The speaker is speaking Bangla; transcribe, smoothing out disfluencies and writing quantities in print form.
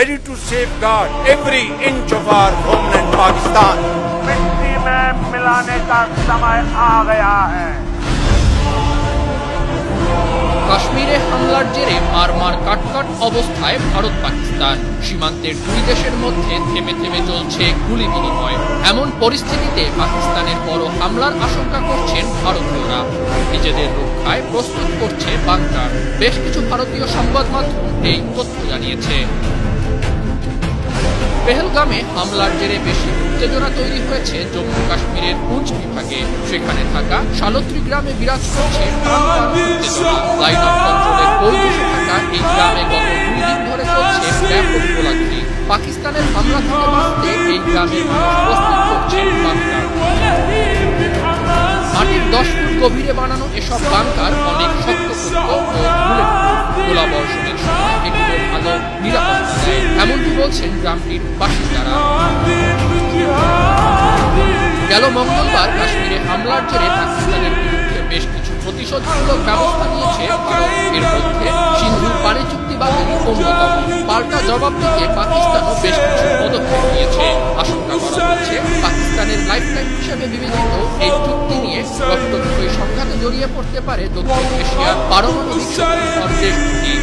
ready to safeguard every inch of our homeland Pakistan. मिट्टी में मिलाने का समय आ गया है। কাশ্মীরে হামলার জেরে মারমার কাটকাট অবস্থায় ভারত পাকিস্তান সীমান্তের দুই দেশের মধ্যে থেমে থেমে চলছে গুলি বিনিময়। এমন পরিস্থিতিতে পাকিস্তানের বড় হামলার আশঙ্কা করছেন ভারতীয়রা। নিজেদের রক্ষায় প্রস্তুত করছে বাংকার। বেশ কিছু ভারতীয় সংবাদ মাধ্যম এই তথ্য জানিয়েছে। পেহেলগামে হামলার জেরে বেশি উত্তেজনা তৈরি হয়েছে জম্মু কাশ্মীরের পুঞ্চ বিভাগে। সেখানে থাকা শালত্রী গ্রামে বিরাজ করছে লাইন অফ কন্ট্রোলের পরিবেশে থাকা এই গ্রামে গত 2 দিন ধরে চলছে ব্যাপক গোলাগুলি। পাকিস্তানের হামলা থেকে বাঁচতে এই গ্রামের মানুষ প্রস্তুত করছেন বাংকার। মাটির 10 ফুট গভীরে বানানো এসব বাংকার অনেক শক্তপোক্ত ও গোলাবর্ষণের সময় এগুলো ভালো নিরাপত্তা দেয়, এমনটি বলছেন গ্রামটির বাসিন্দারা। গেল মঙ্গলবার কাশ্মীরে হামলার জেরে পাকিস্তানের বিরুদ্ধে বেশ কিছু প্রতিশোধমূলক ব্যবস্থা নিয়েছে ভারত। এর মধ্যে সিন্ধু পানি চুক্তি বাতিল অন্যতম। পাল্টা জবাব দিতে পাকিস্তানও বেশ কিছু পদক্ষেপ নিয়েছে। আশঙ্কা করা হচ্ছে পাকিস্তানের লাইফলাইন হিসেবে বিবেচিত এই চুক্তি নিয়ে রক্তক্ষয়ী সংঘাতে জড়িয়ে পড়তে পারে দক্ষিণ এশিয়ার পারমাণবিক শক্তি দেশটি।